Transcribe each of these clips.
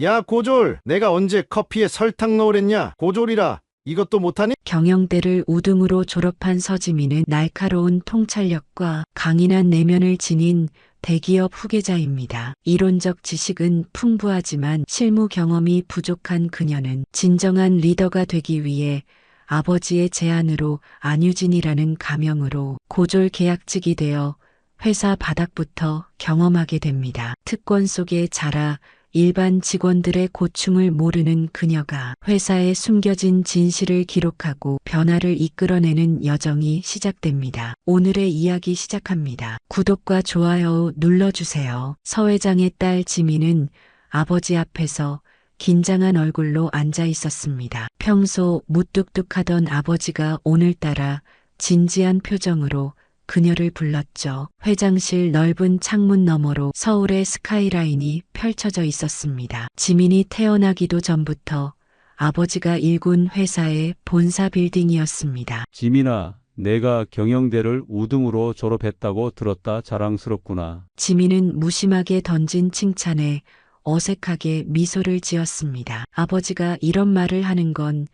야, 고졸, 내가 언제 커피에 설탕 넣으랬냐? 고졸이라 이것도 못하니? 경영대를 우등으로 졸업한 서지민은 날카로운 통찰력과 강인한 내면을 지닌 대기업 후계자입니다. 이론적 지식은 풍부하지만 실무 경험이 부족한 그녀는 진정한 리더가 되기 위해 아버지의 제안으로 안유진이라는 가명으로 고졸 계약직이 되어 회사 바닥부터 경험하게 됩니다. 특권 속에 자라 일반 직원들의 고충을 모르는 그녀가 회사에 숨겨진 진실을 기록하고 변화를 이끌어내는 여정이 시작됩니다. 오늘의 이야기 시작합니다. 구독과 좋아요 눌러주세요. 서 회장의 딸 지민은 아버지 앞에서 긴장한 얼굴로 앉아 있었습니다. 평소 무뚝뚝하던 아버지가 오늘따라 진지한 표정으로 그녀를 불렀죠. 회장실 넓은 창문 너머로 서울의 스카이라인이 펼쳐져 있었습니다. 지민이 태어나기도 전부터 아버지가 일군 회사의 본사 빌딩이었습니다. 지민아, 내가 경영대를 우등으로 졸업했다고 들었다. 자랑스럽구나. 지민은 무심하게 던진 칭찬에 어색하게 미소를 지었습니다. 아버지가 이런 말을 하는 건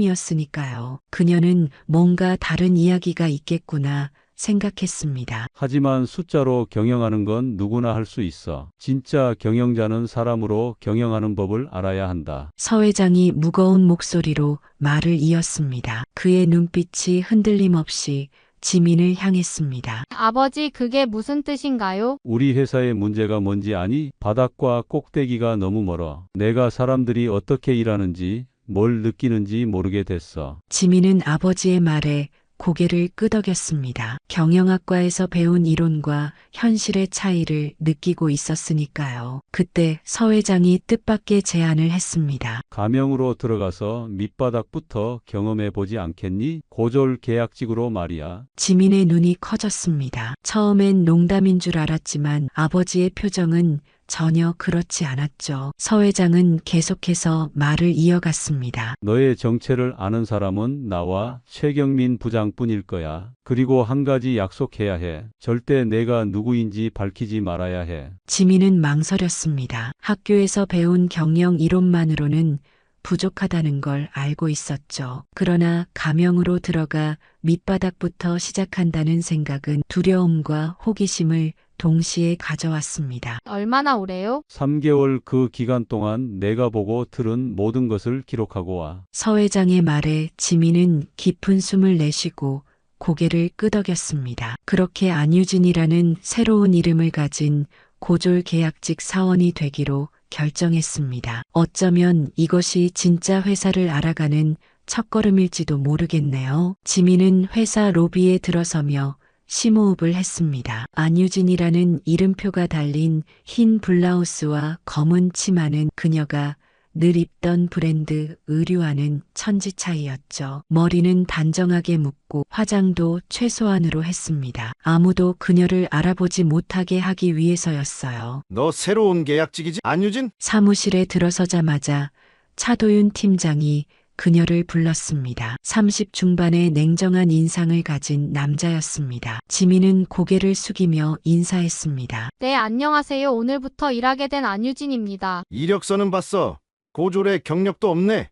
처음이었으니까요. 그녀는 뭔가 다른 이야기가 있겠구나 생각했습니다. 하지만 숫자로 경영하는 건 누구나 할 수 있어. 진짜 경영자는 사람으로 경영하는 법을 알아야 한다. 서 회장이 무거운 목소리로 말을 이었습니다. 그의 눈빛이 흔들림 없이 지민을 향했습니다. 아버지, 그게 무슨 뜻인가요? 우리 회사의 문제가 뭔지 아니? 바닥과 꼭대기가 너무 멀어. 내가 사람들이 어떻게 일하는지, 뭘 느끼는지 모르게 됐어. 지민은 아버지의 말에 고개를 끄덕였습니다. 경영학과에서 배운 이론과 현실의 차이를 느끼고 있었으니까요. 그때 서 회장이 뜻밖의 제안을 했습니다. 가명으로 들어가서 밑바닥부터 경험해 보지 않겠니? 고졸 계약직으로 말이야. 지민의 눈이 커졌습니다. 처음엔 농담인 줄 알았지만 아버지의 표정은 전혀 그렇지 않았죠. 서 회장은 계속해서 말을 이어갔습니다. 너의 정체를 아는 사람은 나와 최경민 부장뿐일 거야. 그리고 한 가지 약속해야 해. 절대 내가 누구인지 밝히지 말아야 해. 지민은 망설였습니다. 학교에서 배운 경영 이론만으로는 부족하다는 걸 알고 있었죠. 그러나 가명으로 들어가 밑바닥부터 시작한다는 생각은 두려움과 호기심을 동시에 가져왔습니다. 얼마나 오래요? 3개월. 그 기간 동안 내가 보고 들은 모든 것을 기록하고 와. 서 회장의 말에 지민은 깊은 숨을 내쉬고 고개를 끄덕였습니다. 그렇게 안유진이라는 새로운 이름을 가진 고졸 계약직 사원이 되기로 결정했습니다. 어쩌면 이것이 진짜 회사를 알아가는 첫걸음일지도 모르겠네요. 지민은 회사 로비에 들어서며 심호흡을 했습니다. 안유진이라는 이름표가 달린 흰 블라우스와 검은 치마는 그녀가 늘 입던 브랜드 의류와는 천지 차이였죠. 머리는 단정하게 묶고 화장도 최소한으로 했습니다. 아무도 그녀를 알아보지 못하게 하기 위해서였어요. 너 새로운 계약직이지? 안유진? 사무실에 들어서자마자 차도윤 팀장이 그녀를 불렀습니다. 30 중반의 냉정한 인상을 가진 남자였습니다. 지민은 고개를 숙이며 인사했습니다. 네, 안녕하세요. 오늘부터 일하게 된 안유진입니다. 이력서는 봤어. 고졸의 경력도 없네.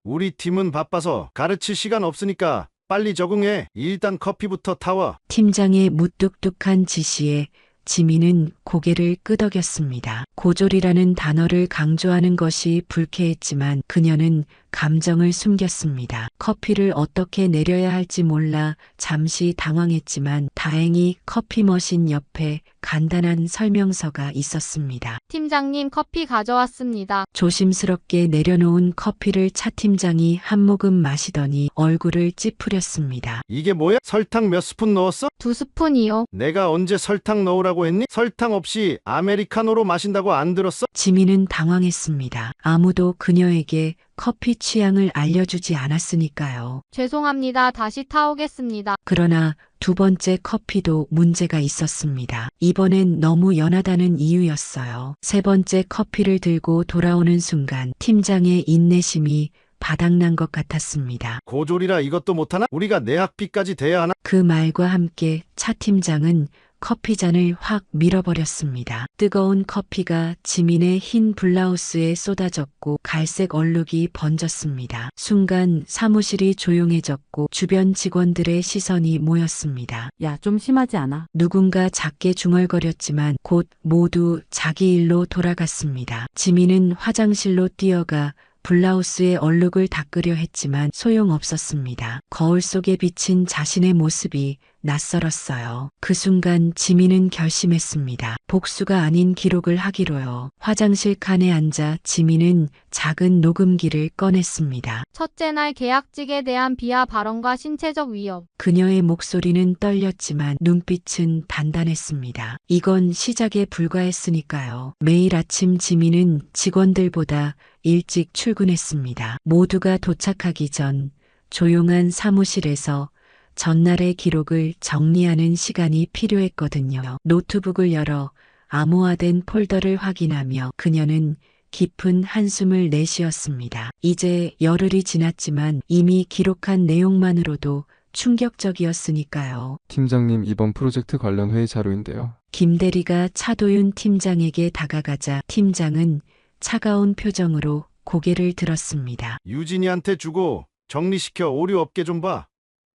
우리 팀은 바빠서 가르칠 시간 없으니까 빨리 적응해. 일단 커피부터 타와. 팀장의 무뚝뚝한 지시에 지민은 고개를 끄덕였습니다. 고졸이라는 단어를 강조하는 것이 불쾌했지만 그녀는 감정을 숨겼습니다. 커피를 어떻게 내려야 할지 몰라 잠시 당황했지만 다행히 커피 머신 옆에 간단한 설명서가 있었습니다. 팀장님, 커피 가져왔습니다. 조심스럽게 내려놓은 커피를 차 팀장이 한 모금 마시더니 얼굴을 찌푸렸습니다. 이게 뭐야? 설탕 몇 스푼 넣었어? 2스푼이요. 내가 언제 설탕 넣으라고 했니? 설탕 없이 아메리카노로 마신다고 안 들었어? 지민은 당황했습니다. 아무도 그녀에게 커피 취향을 알려주지 않았으니까요. 죄송합니다. 다시 타오겠습니다. 그러나 두 번째 커피도 문제가 있었습니다. 이번엔 너무 연하다는 이유였어요. 세 번째 커피를 들고 돌아오는 순간 팀장의 인내심이 바닥난 것 같았습니다. 고졸이라 이것도 못하나? 우리가 내 학비까지 대야 하나? 그 말과 함께 차 팀장은 커피잔을 확 밀어버렸습니다. 뜨거운 커피가 지민의 흰 블라우스에 쏟아졌고 갈색 얼룩이 번졌습니다. 순간 사무실이 조용해졌고 주변 직원들의 시선이 모였습니다. 야, 좀 심하지 않아? 누군가 작게 중얼거렸지만 곧 모두 자기 일로 돌아갔습니다. 지민은 화장실로 뛰어가 블라우스에 얼룩을 닦으려 했지만 소용없었습니다. 거울 속에 비친 자신의 모습이 낯설었어요. 그 순간 지민은 결심했습니다. 복수가 아닌 기록을 하기로요. 화장실 칸에 앉아 지민은 작은 녹음기를 꺼냈습니다. 첫째 날 계약직에 대한 비하 발언과 신체적 위협. 그녀의 목소리는 떨렸지만 눈빛은 단단했습니다. 이건 시작에 불과했으니까요. 매일 아침 지민은 직원들보다 일찍 출근했습니다. 모두가 도착하기 전 조용한 사무실에서 전날의 기록을 정리하는 시간이 필요했거든요. 노트북을 열어 암호화된 폴더를 확인하며 그녀는 깊은 한숨을 내쉬었습니다. 이제 열흘이 지났지만 이미 기록한 내용만으로도 충격적이었으니까요. 팀장님, 이번 프로젝트 관련 회의 자료인데요. 김 대리가 차도윤 팀장에게 다가가자 팀장은 차가운 표정으로 고개를 들었습니다. 유진이한테 주고 정리시켜 오류 없게 좀 봐.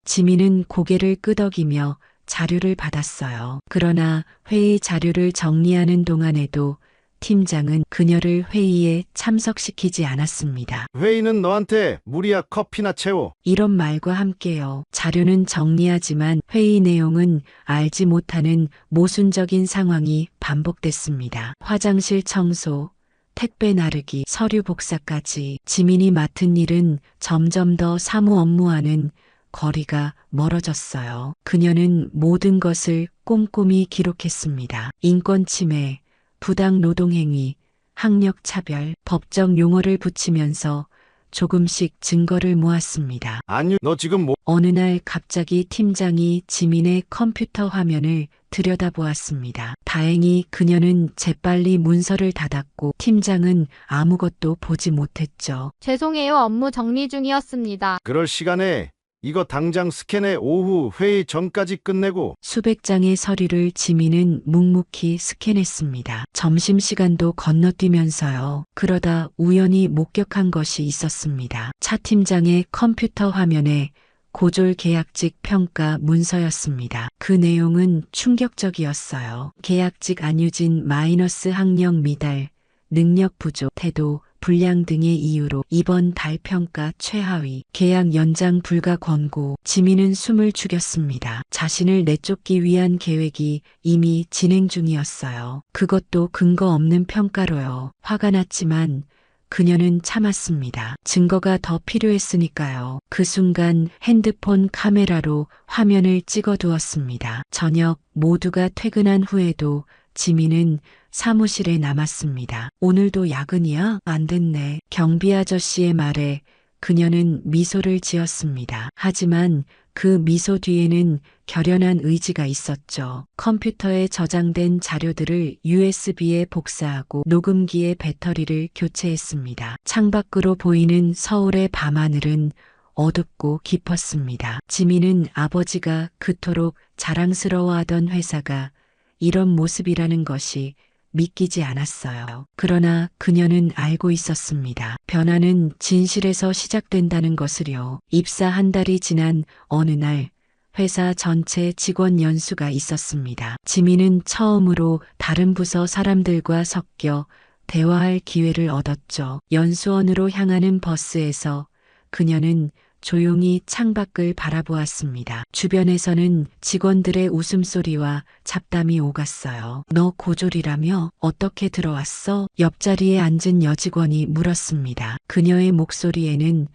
지민은 고개를 끄덕이며 자료를 받았어요. 그러나 회의 자료를 정리하는 동안에도 팀장은 그녀를 회의에 참석시키지 않았습니다. 회의는 너한테 물이야 커피나 채워. 이런 말과 함께요. 자료는 정리하지만 회의 내용은 알지 못하는 모순적인 상황이 반복됐습니다. 화장실 청소, 택배 나르기, 서류 복사까지 지민이 맡은 일은 점점 더 사무 업무와는 거리가 멀어졌어요. 그녀는 모든 것을 꼼꼼히 기록했습니다. 인권 침해, 부당 노동행위, 학력 차별, 법적 용어를 붙이면서 조금씩 증거를 모았습니다. 아니, 너 지금 뭐? 어느 날 갑자기 팀장이 지민의 컴퓨터 화면을 들여다보았습니다. 다행히 그녀는 재빨리 문서를 닫았고 팀장은 아무것도 보지 못했죠. 죄송해요. 업무 정리 중이었습니다. 그럴 시간에 이거 당장 스캔해 오후 회의 전까지 끝내고. 수백 장의 서류를 지민은 묵묵히 스캔했습니다. 점심시간도 건너뛰면서요. 그러다 우연히 목격한 것이 있었습니다. 차 팀장의 컴퓨터 화면에 고졸 계약직 평가 문서였습니다. 그 내용은 충격적이었어요. 계약직 안유진 마이너스 학력 미달, 능력 부족, 태도, 불량 등의 이유로 이번 달 평가 최하위, 계약 연장 불가 권고. 지민은 숨을 죽였습니다. 자신을 내쫓기 위한 계획이 이미 진행 중이었어요. 그것도 근거 없는 평가로요. 화가 났지만 그녀는 참았습니다. 증거가 더 필요했으니까요. 그 순간 핸드폰 카메라로 화면을 찍어두었습니다. 저녁 모두가 퇴근한 후에도 지민은 사무실에 남았습니다. 오늘도 야근이야? 안 됐네. 경비 아저씨의 말에 그녀는 미소를 지었습니다. 하지만 그 미소 뒤에는 결연한 의지가 있었죠. 컴퓨터에 저장된 자료들을 USB에 복사하고 녹음기의 배터리를 교체했습니다. 창밖으로 보이는 서울의 밤하늘은 어둡고 깊었습니다. 지민은 아버지가 그토록 자랑스러워하던 회사가 이런 모습이라는 것이 믿기지 않았어요. 그러나 그녀는 알고 있었습니다. 변화는 진실에서 시작된다는 것을요. 입사 한 달이 지난 어느 날 회사 전체 직원 연수가 있었습니다. 지민은 처음으로 다른 부서 사람들과 섞여 대화할 기회를 얻었죠. 연수원으로 향하는 버스에서 그녀는 조용히 창밖을 바라보았습니다. 주변에서는 직원들의 웃음소리와 잡담이 오갔어요. 너 고졸이라며? 어떻게 들어왔어? 옆자리에 앉은 여직원이 물었습니다. 그녀의 목소리에는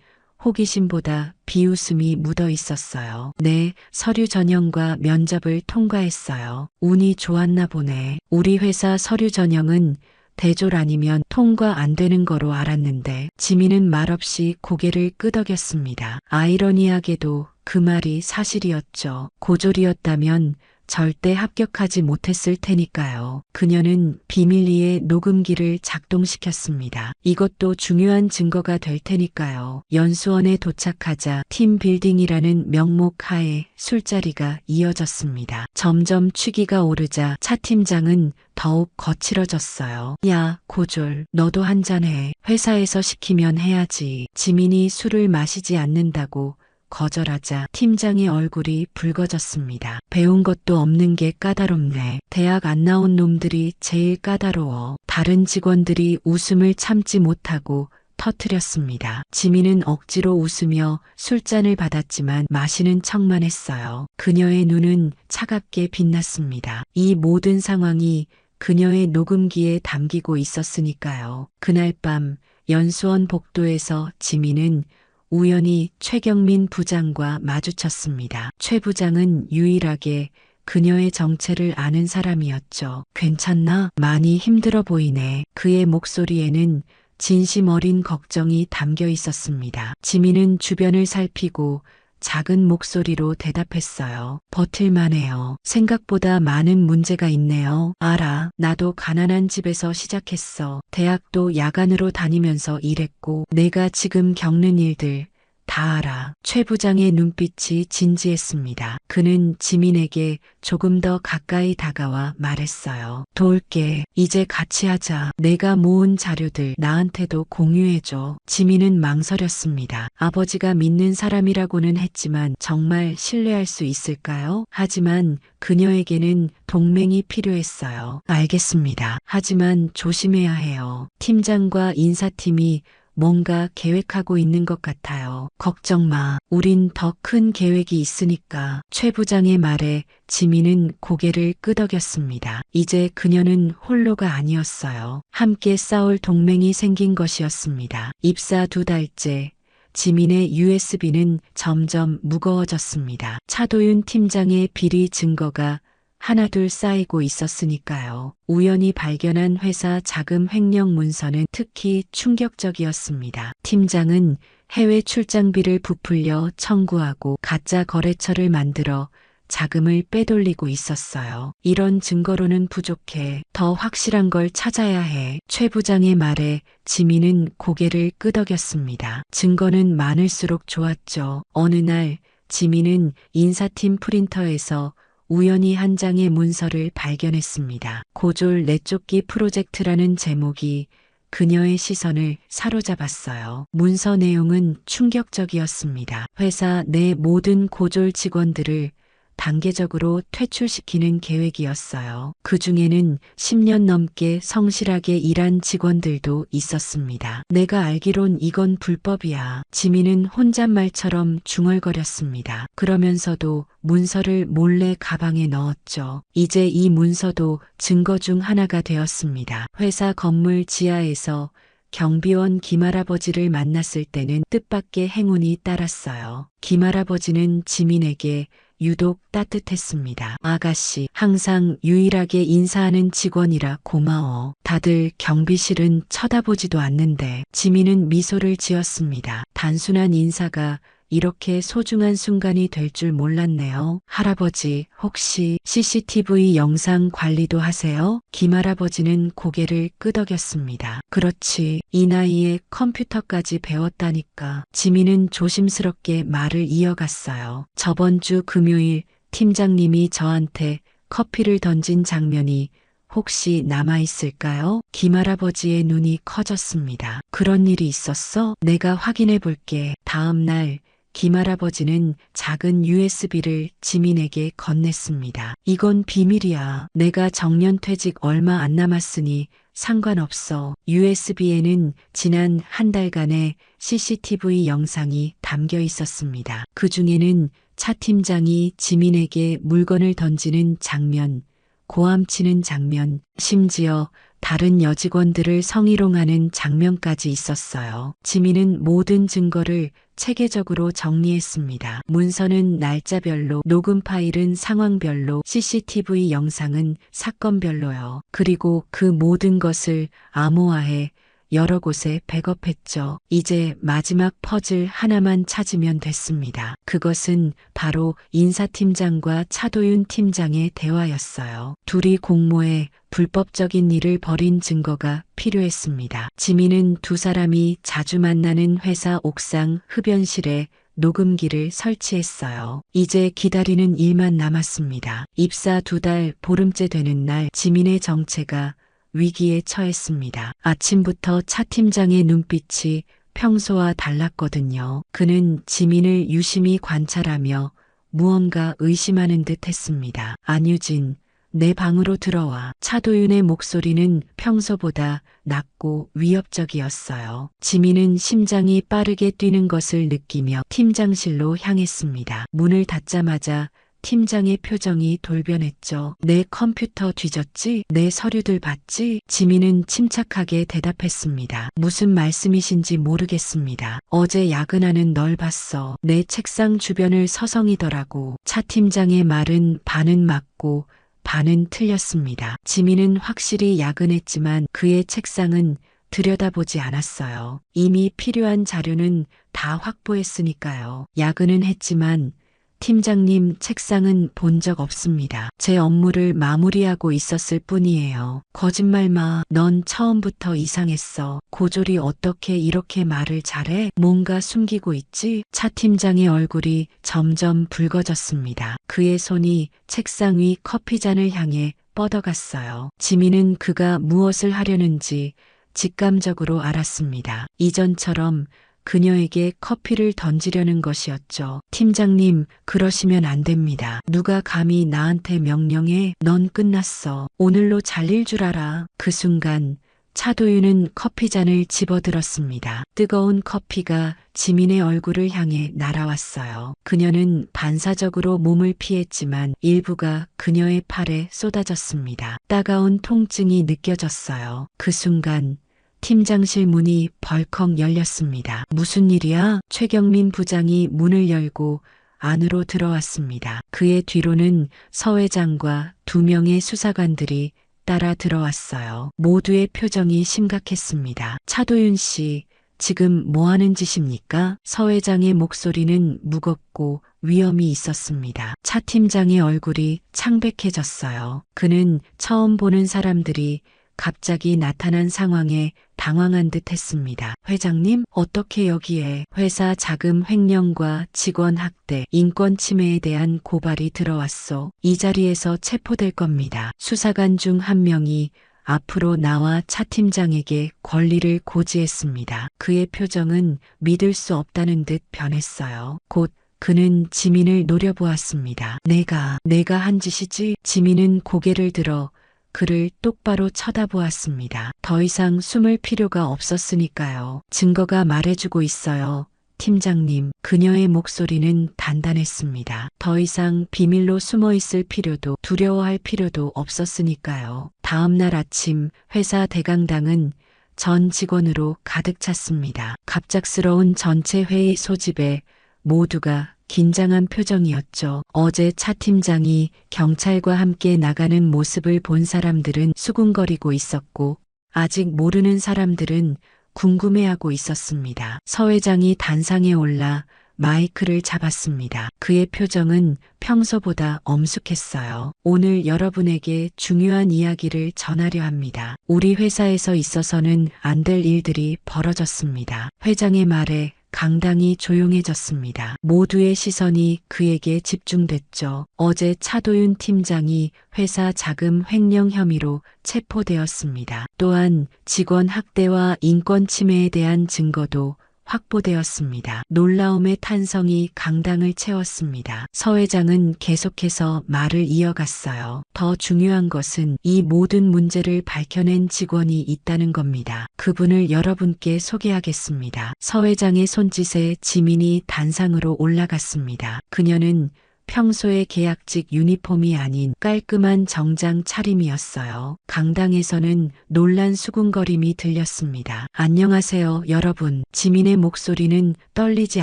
호기심보다 비웃음이 묻어 있었어요. 네, 서류 전형과 면접을 통과했어요. 운이 좋았나 보네. 우리 회사 서류 전형은 대졸 아니면 통과 안 되는 거로 알았는데. 지민은 말없이 고개를 끄덕였습니다. 아이러니하게도 그 말이 사실이었죠. 고졸이었다면 절대 합격하지 못했을 테니까요. 그녀는 비밀리에 녹음기를 작동시켰습니다. 이것도 중요한 증거가 될 테니까요. 연수원에 도착하자 팀빌딩이라는 명목 하에 술자리가 이어졌습니다. 점점 취기가 오르자 차 팀장은 더욱 거칠어졌어요. 야, 고졸, 너도 한잔해. 회사에서 시키면 해야지. 지민이 술을 마시지 않는다고 거절하자 팀장의 얼굴이 붉어졌습니다. 배운 것도 없는 게 까다롭네. 대학 안 나온 놈들이 제일 까다로워. 다른 직원들이 웃음을 참지 못하고 터뜨렸습니다. 지민은 억지로 웃으며 술잔을 받았지만 마시는 척만 했어요. 그녀의 눈은 차갑게 빛났습니다. 이 모든 상황이 그녀의 녹음기에 담기고 있었으니까요. 그날 밤 연수원 복도에서 지민은 우연히 최경민 부장과 마주쳤습니다. 최 부장은 유일하게 그녀의 정체를 아는 사람이었죠. 괜찮나? 많이 힘들어 보이네. 그의 목소리에는 진심 어린 걱정이 담겨 있었습니다. 지민은 주변을 살피고 작은 목소리로 대답했어요. 버틸만해요. 생각보다 많은 문제가 있네요. 알아. 나도 가난한 집에서 시작했어. 대학도 야간으로 다니면서 일했고 내가 지금 겪는 일들 다 알아. 최 부장의 눈빛이 진지했습니다. 그는 지민에게 조금 더 가까이 다가와 말했어요. 도울게. 이제 같이 하자. 내가 모은 자료들 나한테도 공유해줘. 지민은 망설였습니다. 아버지가 믿는 사람이라고는 했지만 정말 신뢰할 수 있을까요? 하지만 그녀에게는 동맹이 필요했어요. 알겠습니다. 하지만 조심해야 해요. 팀장과 인사팀이 뭔가 계획하고 있는 것 같아요. 걱정 마. 우린 더 큰 계획이 있으니까. 최 부장의 말에 지민은 고개를 끄덕였습니다. 이제 그녀는 홀로가 아니었어요. 함께 싸울 동맹이 생긴 것이었습니다. 입사 2달째. 지민의 USB는 점점 무거워졌습니다. 차도윤 팀장의 비리 증거가 하나둘 쌓이고 있었으니까요. 우연히 발견한 회사 자금 횡령 문서는 특히 충격적이었습니다. 팀장은 해외 출장비를 부풀려 청구하고 가짜 거래처를 만들어 자금을 빼돌리고 있었어요. 이런 증거로는 부족해. 더 확실한 걸 찾아야 해. 최 부장의 말에 지민은 고개를 끄덕였습니다. 증거는 많을수록 좋았죠. 어느 날 지민은 인사팀 프린터에서 우연히 한 장의 문서를 발견했습니다. 고졸 내쫓기 프로젝트라는 제목이 그녀의 시선을 사로잡았어요. 문서 내용은 충격적이었습니다. 회사 내 모든 고졸 직원들을 단계적으로 퇴출시키는 계획이었어요. 그 중에는 10년 넘게 성실하게 일한 직원들도 있었습니다. 내가 알기론 이건 불법이야. 지민은 혼잣말처럼 중얼거렸습니다. 그러면서도 문서를 몰래 가방에 넣었죠. 이제 이 문서도 증거 중 하나가 되었습니다. 회사 건물 지하에서 경비원 김할아버지를 만났을 때는 뜻밖의 행운이 따랐어요. 김할아버지는 지민에게 유독 따뜻했습니다. 아가씨, 항상 유일하게 인사하는 직원이라 고마워. 다들 경비실은 쳐다보지도 않는데. 지민은 미소를 지었습니다. 단순한 인사가 이렇게 소중한 순간이 될 줄 몰랐네요. 할아버지, 혹시 CCTV 영상 관리도 하세요? 김할아버지는 고개를 끄덕였습니다. 그렇지. 이 나이에 컴퓨터까지 배웠다니까. 지민은 조심스럽게 말을 이어갔어요. 저번 주 금요일 팀장님이 저한테 커피를 던진 장면이 혹시 남아있을까요? 김할아버지의 눈이 커졌습니다. 그런 일이 있었어? 내가 확인해 볼게. 다음 날 김할아버지는 작은 USB를 지민에게 건넸습니다. 이건 비밀이야. 내가 정년퇴직 얼마 안 남았으니 상관없어. USB에는 지난 한 달간의 CCTV 영상이 담겨 있었습니다. 그 중에는 차 팀장이 지민에게 물건을 던지는 장면, 고함치는 장면, 심지어 다른 여직원들을 성희롱하는 장면까지 있었어요. 지민은 모든 증거를 체계적으로 정리했습니다. 문서는 날짜별로, 녹음 파일은 상황별로, CCTV 영상은 사건별로요. 그리고 그 모든 것을 암호화해 여러 곳에 백업했죠. 이제 마지막 퍼즐 하나만 찾으면 됐습니다. 그것은 바로 인사팀장과 차도윤 팀장의 대화였어요. 둘이 공모해 불법적인 일을 벌인 증거가 필요했습니다. 지민은 두 사람이 자주 만나는 회사 옥상 흡연실에 녹음기를 설치했어요. 이제 기다리는 일만 남았습니다. 입사 2달 보름째 되는 날 지민의 정체가 위기에 처했습니다. 아침부터 차 팀장의 눈빛이 평소와 달랐거든요. 그는 지민을 유심히 관찰하며 무언가 의심하는 듯 했습니다. 안유진, 내 방으로 들어와. 차도윤의 목소리는 평소보다 낮고 위협적이었어요. 지민은 심장이 빠르게 뛰는 것을 느끼며 팀장실로 향했습니다. 문을 닫자마자 팀장의 표정이 돌변했죠. 내 컴퓨터 뒤졌지? 내 서류들 봤지? 지민은 침착하게 대답했습니다. 무슨 말씀이신지 모르겠습니다. 어제 야근하는 널 봤어. 내 책상 주변을 서성이더라고. 차 팀장의 말은 반은 맞고 반은 틀렸습니다. 지민은 확실히 야근했지만 그의 책상은 들여다보지 않았어요. 이미 필요한 자료는 다 확보했으니까요. 야근은 했지만 팀장님 책상은 본 적 없습니다. 제 업무를 마무리하고 있었을 뿐이에요. 거짓말 마. 넌 처음부터 이상했어. 고졸이 어떻게 이렇게 말을 잘해? 뭔가 숨기고 있지? 차 팀장의 얼굴이 점점 붉어졌습니다. 그의 손이 책상 위 커피잔을 향해 뻗어갔어요. 지민은 그가 무엇을 하려는지 직감적으로 알았습니다. 이전처럼 그녀에게 커피를 던지려는 것이었죠. 팀장님, 그러시면 안 됩니다. 누가 감히 나한테 명령해? 넌 끝났어. 오늘로 잘릴 줄 알아. 그 순간 차도윤은 커피잔을 집어들었습니다. 뜨거운 커피가 지민의 얼굴을 향해 날아왔어요. 그녀는 반사적으로 몸을 피했지만 일부가 그녀의 팔에 쏟아졌습니다. 따가운 통증이 느껴졌어요. 그 순간 팀장실 문이 벌컥 열렸습니다. 무슨 일이야? 최경민 부장이 문을 열고 안으로 들어왔습니다. 그의 뒤로는 서 회장과 2명의 수사관들이 따라 들어왔어요. 모두의 표정이 심각했습니다. 차도윤 씨, 지금 뭐 하는 짓입니까? 서 회장의 목소리는 무겁고 위험이 있었습니다. 차 팀장의 얼굴이 창백해졌어요. 그는 처음 보는 사람들이 갑자기 나타난 상황에 당황한 듯 했습니다. 회장님, 어떻게 여기에? 회사 자금 횡령과 직원 학대, 인권 침해에 대한 고발이 들어왔어. 이 자리에서 체포될 겁니다. 수사관 중 한 명이 앞으로 나와 차 팀장에게 권리를 고지했습니다. 그의 표정은 믿을 수 없다는 듯 변했어요. 곧 그는 지민을 노려보았습니다. 내가 한 짓이지? 지민은 고개를 들어 그를 똑바로 쳐다보았습니다. 더 이상 숨을 필요가 없었으니까요. 증거가 말해주고 있어요. 팀장님, 그녀의 목소리는 단단했습니다. 더 이상 비밀로 숨어 있을 필요도 두려워할 필요도 없었으니까요. 다음 날 아침 회사 대강당은 전 직원으로 가득 찼습니다. 갑작스러운 전체 회의 소집에 모두가 긴장한 표정이었죠. 어제 차 팀장이 경찰과 함께 나가는 모습을 본 사람들은 수군거리고 있었고 아직 모르는 사람들은 궁금해하고 있었습니다. 서 회장이 단상에 올라 마이크를 잡았습니다. 그의 표정은 평소보다 엄숙했어요. 오늘 여러분에게 중요한 이야기를 전하려 합니다. 우리 회사에서 있어서는 안 될 일들이 벌어졌습니다. 회장의 말에 강당이 조용해졌습니다. 모두의 시선이 그에게 집중됐죠. 어제 차도윤 팀장이 회사 자금 횡령 혐의로 체포되었습니다. 또한 직원 학대와 인권 침해에 대한 증거도 확보되었습니다. 놀라움의 탄성이 강당을 채웠습니다. 서 회장은 계속해서 말을 이어갔어요. 더 중요한 것은 이 모든 문제를 밝혀낸 직원이 있다는 겁니다. 그분을 여러분께 소개하겠습니다. 서 회장의 손짓에 지민이 단상으로 올라갔습니다. 그녀는 평소의 계약직 유니폼이 아닌 깔끔한 정장 차림이었어요. 강당에서는 놀란 수군거림이 들렸습니다. 안녕하세요, 여러분. 지민의 목소리는 떨리지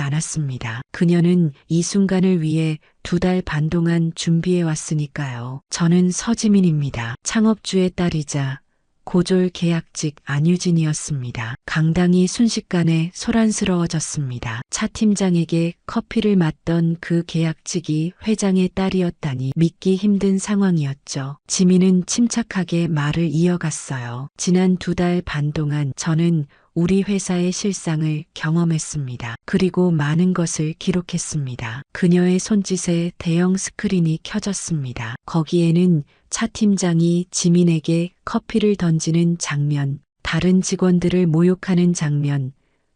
않았습니다. 그녀는 이 순간을 위해 2달 반 동안 준비해 왔으니까요. 저는 서지민입니다. 창업주의 딸이자 고졸 계약직 안유진이었습니다. 강당이 순식간에 소란스러워졌습니다. 차 팀장에게 커피를 맞던 그 계약직이 회장의 딸이었다니 믿기 힘든 상황이었죠. 지민은 침착하게 말을 이어갔어요. 지난 2달 반 동안 저는 우리 회사의 실상을 경험했습니다. 그리고 많은 것을 기록했습니다. 그녀의 손짓에 대형 스크린이 켜졌습니다. 거기에는 차 팀장이 지민에게 커피를 던지는 장면, 다른 직원들을 모욕하는 장면,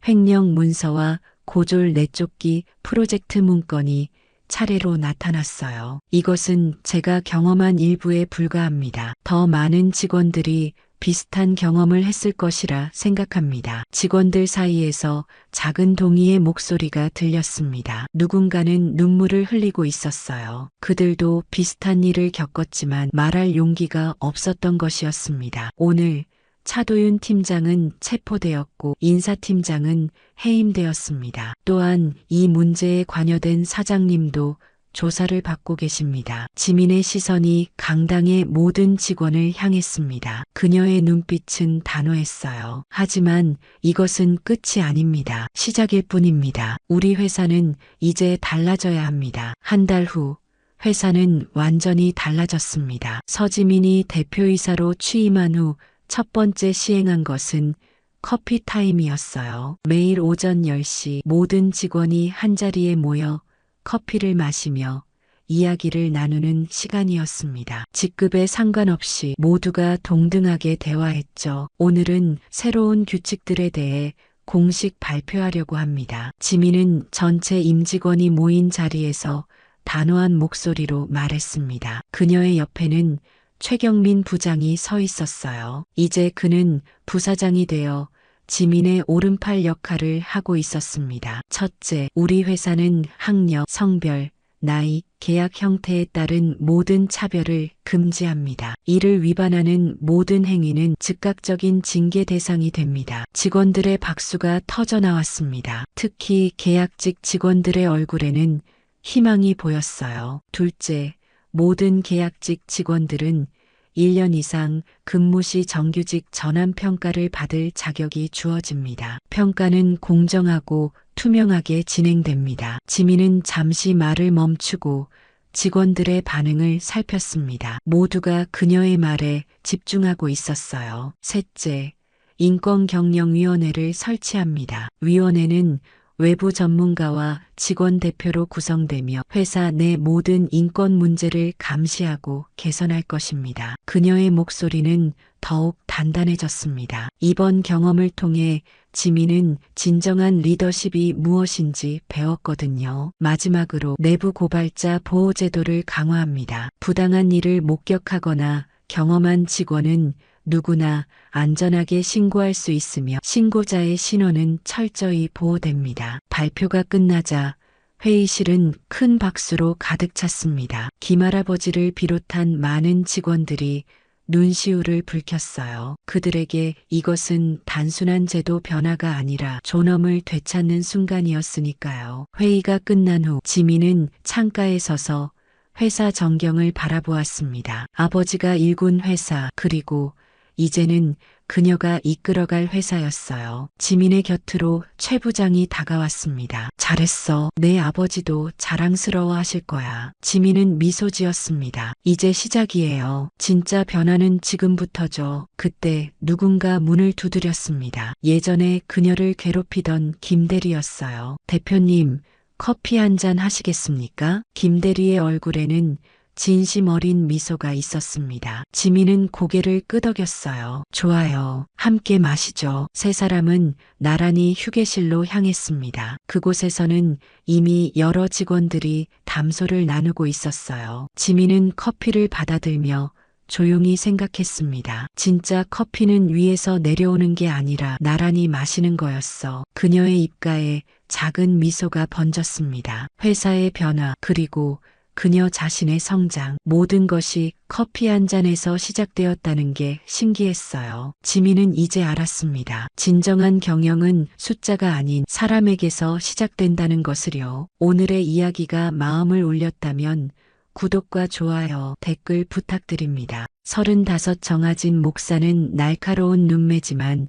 횡령 문서와 고졸 내쫓기 프로젝트 문건이 차례로 나타났어요. 이것은 제가 경험한 일부에 불과합니다. 더 많은 직원들이 비슷한 경험을 했을 것이라 생각합니다. 직원들 사이에서 작은 동의의 목소리가 들렸습니다. 누군가는 눈물을 흘리고 있었어요. 그들도 비슷한 일을 겪었지만 말할 용기가 없었던 것이었습니다. 오늘 차도윤 팀장은 체포되었고 인사팀장은 해임되었습니다. 또한 이 문제에 관여된 사장님도 조사를 받고 계십니다. 지민의 시선이 강당의 모든 직원을 향했습니다. 그녀의 눈빛은 단호했어요. 하지만 이것은 끝이 아닙니다. 시작일 뿐입니다. 우리 회사는 이제 달라져야 합니다. 한 달 후 회사는 완전히 달라졌습니다. 서지민이 대표이사로 취임한 후 첫 번째 시행한 것은 커피 타임이었어요. 매일 오전 10시 모든 직원이 한자리에 모여 커피를 마시며 이야기를 나누는 시간이었습니다. 직급에 상관없이 모두가 동등하게 대화했죠. 오늘은 새로운 규칙들에 대해 공식 발표하려고 합니다. 지민은 전체 임직원이 모인 자리에서 단호한 목소리로 말했습니다. 그녀의 옆에는 최경민 부장이 서 있었어요. 이제 그는 부사장이 되어 지민의 오른팔 역할을 하고 있었습니다. 첫째, 우리 회사는 학력, 성별, 나이, 계약 형태에 따른 모든 차별을 금지합니다. 이를 위반하는 모든 행위는 즉각적인 징계 대상이 됩니다. 직원들의 박수가 터져 나왔습니다. 특히 계약직 직원들의 얼굴에는 희망이 보였어요. 둘째, 모든 계약직 직원들은 1년 이상 근무 시 정규직 전환 평가를 받을 자격이 주어집니다. 평가는 공정하고 투명하게 진행됩니다. 지민은 잠시 말을 멈추고 직원들의 반응을 살폈습니다. 모두가 그녀의 말에 집중하고 있었어요. 셋째, 인권경영위원회를 설치합니다. 위원회는 외부 전문가와 직원 대표로 구성되며 회사 내 모든 인권 문제를 감시하고 개선할 것입니다. 그녀의 목소리는 더욱 단단해졌습니다. 이번 경험을 통해 지민은 진정한 리더십이 무엇인지 배웠거든요. 마지막으로 내부 고발자 보호 제도를 강화합니다. 부당한 일을 목격하거나 경험한 직원은 누구나 안전하게 신고할 수 있으며 신고자의 신원은 철저히 보호됩니다. 발표가 끝나자 회의실은 큰 박수로 가득 찼습니다. 김할아버지를 비롯한 많은 직원들이 눈시울을 붉혔어요. 그들에게 이것은 단순한 제도 변화가 아니라 존엄을 되찾는 순간이었으니까요. 회의가 끝난 후 지민은 창가에 서서 회사 전경을 바라보았습니다. 아버지가 일군 회사, 그리고 이제는 그녀가 이끌어갈 회사였어요. 지민의 곁으로 최 부장이 다가왔습니다. 잘했어. 내 아버지도 자랑스러워 하실 거야. 지민은 미소 지었습니다. 이제 시작이에요. 진짜 변화는 지금부터죠. 그때 누군가 문을 두드렸습니다. 예전에 그녀를 괴롭히던 김대리였어요. 대표님, 커피 한 잔 하시겠습니까? 김대리의 얼굴에는 진심 어린 미소가 있었습니다. 지민은 고개를 끄덕였어요. 좋아요. 함께 마시죠. 세 사람은 나란히 휴게실로 향했습니다. 그곳에서는 이미 여러 직원들이 담소를 나누고 있었어요. 지민은 커피를 받아들며 조용히 생각했습니다. 진짜 커피는 위에서 내려오는 게 아니라 나란히 마시는 거였어. 그녀의 입가에 작은 미소가 번졌습니다. 회사의 변화, 그리고 그녀 자신의 성장, 모든 것이 커피 한 잔에서 시작되었다는 게 신기했어요. 지민은 이제 알았습니다. 진정한 경영은 숫자가 아닌 사람에게서 시작된다는 것을요. 오늘의 이야기가 마음을 울렸다면 구독과 좋아요, 댓글 부탁드립니다. 35 정아진 목사는 날카로운 눈매지만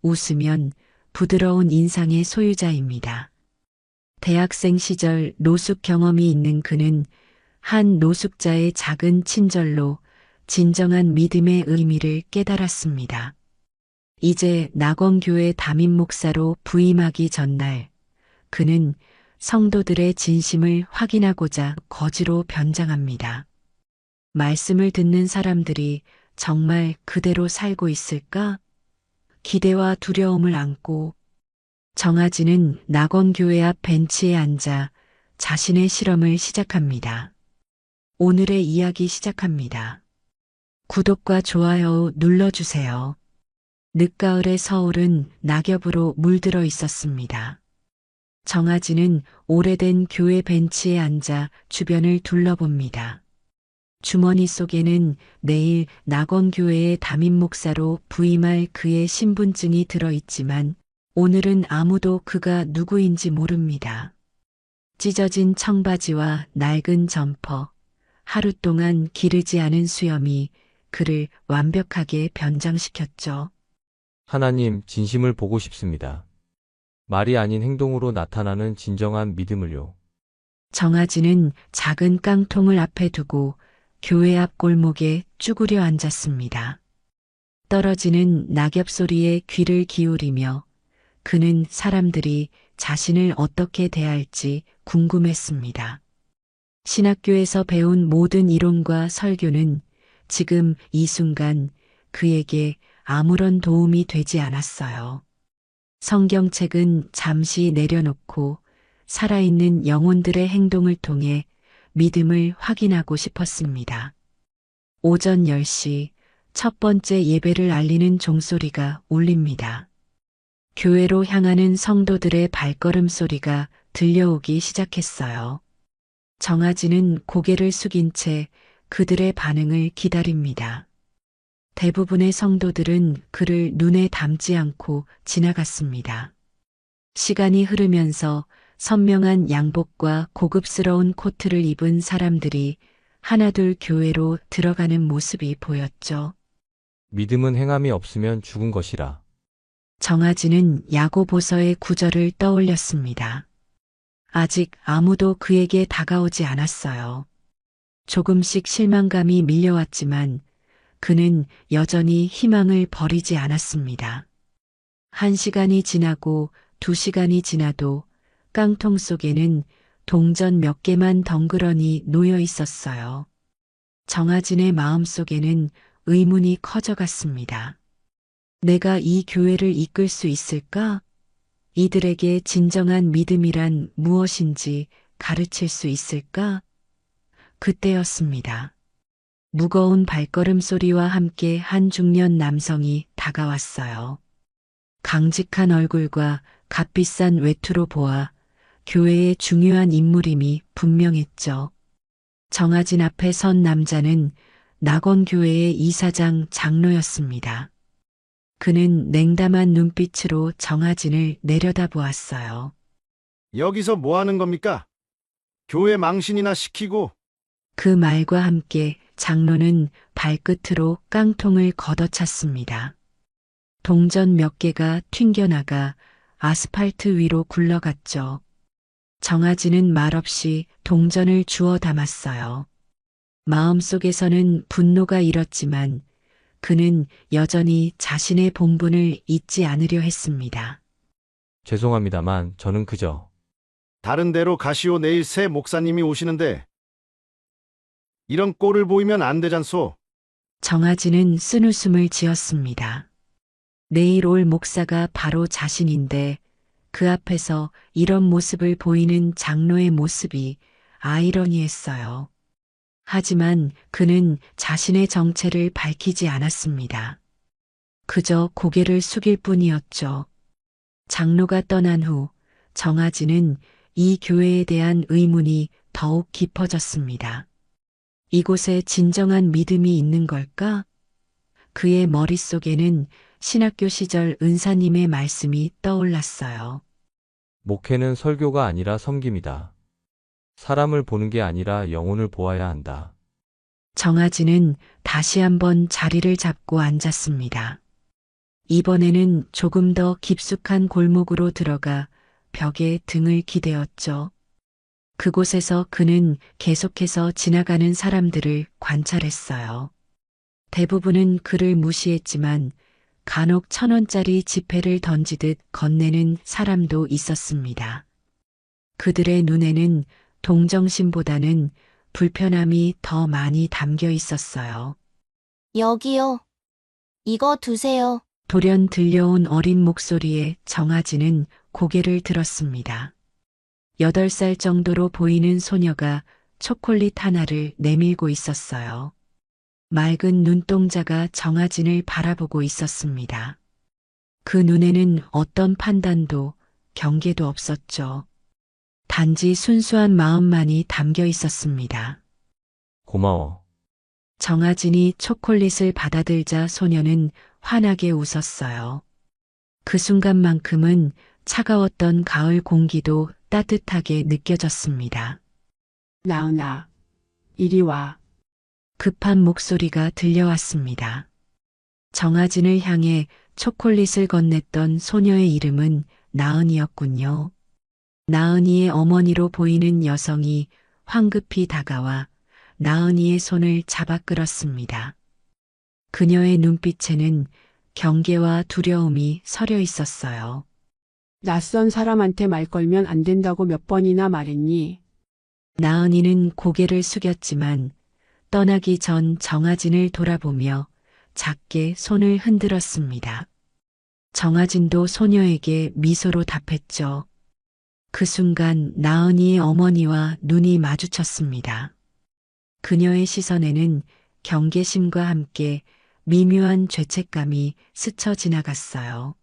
웃으면 부드러운 인상의 소유자입니다. 대학생 시절 노숙 경험이 있는 그는 한 노숙자의 작은 친절로 진정한 믿음의 의미를 깨달았습니다. 이제 낙원교회 담임 목사로 부임하기 전날 그는 성도들의 진심을 확인하고자 거지로 변장합니다. 말씀을 듣는 사람들이 정말 그대로 살고 있을까? 기대와 두려움을 안고 정아진은 낙원교회 앞 벤치에 앉아 자신의 실험을 시작합니다. 오늘의 이야기 시작합니다. 구독과 좋아요 눌러주세요. 늦가을의 서울은 낙엽으로 물들어 있었습니다. 정아진은 오래된 교회 벤치에 앉아 주변을 둘러봅니다. 주머니 속에는 내일 낙원교회의 담임 목사로 부임할 그의 신분증이 들어있지만 오늘은 아무도 그가 누구인지 모릅니다. 찢어진 청바지와 낡은 점퍼, 하루 동안 기르지 않은 수염이 그를 완벽하게 변장시켰죠. 하나님, 진심을 보고 싶습니다. 말이 아닌 행동으로 나타나는 진정한 믿음을요. 정아진은 작은 깡통을 앞에 두고 교회 앞 골목에 쭈그려 앉았습니다. 떨어지는 낙엽 소리에 귀를 기울이며 그는 사람들이 자신을 어떻게 대할지 궁금했습니다. 신학교에서 배운 모든 이론과 설교는 지금 이 순간 그에게 아무런 도움이 되지 않았어요. 성경책은 잠시 내려놓고 살아있는 영혼들의 행동을 통해 믿음을 확인하고 싶었습니다. 오전 10시 첫 번째 예배를 알리는 종소리가 울립니다. 교회로 향하는 성도들의 발걸음 소리가 들려오기 시작했어요. 정아진은 고개를 숙인 채 그들의 반응을 기다립니다. 대부분의 성도들은 그를 눈에 담지 않고 지나갔습니다. 시간이 흐르면서 선명한 양복과 고급스러운 코트를 입은 사람들이 하나둘 교회로 들어가는 모습이 보였죠. 믿음은 행함이 없으면 죽은 것이라. 정아진은 야고보서의 구절을 떠올렸습니다. 아직 아무도 그에게 다가오지 않았어요. 조금씩 실망감이 밀려왔지만 그는 여전히 희망을 버리지 않았습니다. 1시간이 지나고 2시간이 지나도 깡통 속에는 동전 몇 개만 덩그러니 놓여 있었어요. 정아진의 마음속에는 의문이 커져갔습니다. 내가 이 교회를 이끌 수 있을까? 이들에게 진정한 믿음이란 무엇인지 가르칠 수 있을까? 그때였습니다. 무거운 발걸음 소리와 함께 한 중년 남성이 다가왔어요. 강직한 얼굴과 값비싼 외투로 보아 교회의 중요한 인물임이 분명했죠. 정아진 앞에 선 남자는 낙원교회의 이사장 장로였습니다. 그는 냉담한 눈빛으로 정아진을 내려다보았어요. 여기서 뭐 하는 겁니까? 교회 망신이나 시키고. 그 말과 함께 장로는 발끝으로 깡통을 걷어찼습니다. 동전 몇 개가 튕겨나가 아스팔트 위로 굴러갔죠. 정아진은 말없이 동전을 주워 담았어요. 마음속에서는 분노가 일었지만 그는 여전히 자신의 본분을 잊지 않으려 했습니다. 죄송합니다만 저는 그저 다른 데로 가시오. 내일 새 목사님이 오시는데. 이런 꼴을 보이면 안 되잖소. 정아진은 쓴웃음을 지었습니다. 내일 올 목사가 바로 자신인데 그 앞에서 이런 모습을 보이는 장로의 모습이 아이러니했어요. 하지만 그는 자신의 정체를 밝히지 않았습니다. 그저 고개를 숙일 뿐이었죠. 장로가 떠난 후 정아진은 이 교회에 대한 의문이 더욱 깊어졌습니다. 이곳에 진정한 믿음이 있는 걸까? 그의 머릿속에는 신학교 시절 은사님의 말씀이 떠올랐어요. 목회는 설교가 아니라 섬김이다. 사람을 보는 게 아니라 영혼을 보아야 한다. 정아지는 다시 한번 자리를 잡고 앉았습니다. 이번에는 조금 더 깊숙한 골목으로 들어가 벽에 등을 기대었죠. 그곳에서 그는 계속해서 지나가는 사람들을 관찰했어요. 대부분은 그를 무시했지만 간혹 1,000원짜리 지폐를 던지듯 건네는 사람도 있었습니다. 그들의 눈에는 동정심보다는 불편함이 더 많이 담겨 있었어요. 여기요. 이거 두세요. 돌연 들려온 어린 목소리에 정아지는 고개를 들었습니다. 8살 정도로 보이는 소녀가 초콜릿 하나를 내밀고 있었어요. 맑은 눈동자가 정아진을 바라보고 있었습니다. 그 눈에는 어떤 판단도 경계도 없었죠. 단지 순수한 마음만이 담겨 있었습니다. 고마워. 정아진이 초콜릿을 받아들자 소녀는 환하게 웃었어요. 그 순간만큼은 차가웠던 가을 공기도 따뜻하게 느껴졌습니다. 나은아, 이리 와. 급한 목소리가 들려왔습니다. 정아진을 향해 초콜릿을 건넸던 소녀의 이름은 나은이였군요. 나은이의 어머니로 보이는 여성이 황급히 다가와 나은이의 손을 잡아 끌었습니다. 그녀의 눈빛에는 경계와 두려움이 서려 있었어요. 낯선 사람한테 말 걸면 안 된다고 몇 번이나 말했니? 나은이는 고개를 숙였지만 떠나기 전 정아진을 돌아보며 작게 손을 흔들었습니다. 정아진도 소녀에게 미소로 답했죠. 그 순간 나은이의 어머니와 눈이 마주쳤습니다. 그녀의 시선에는 경계심과 함께 미묘한 죄책감이 스쳐 지나갔어요.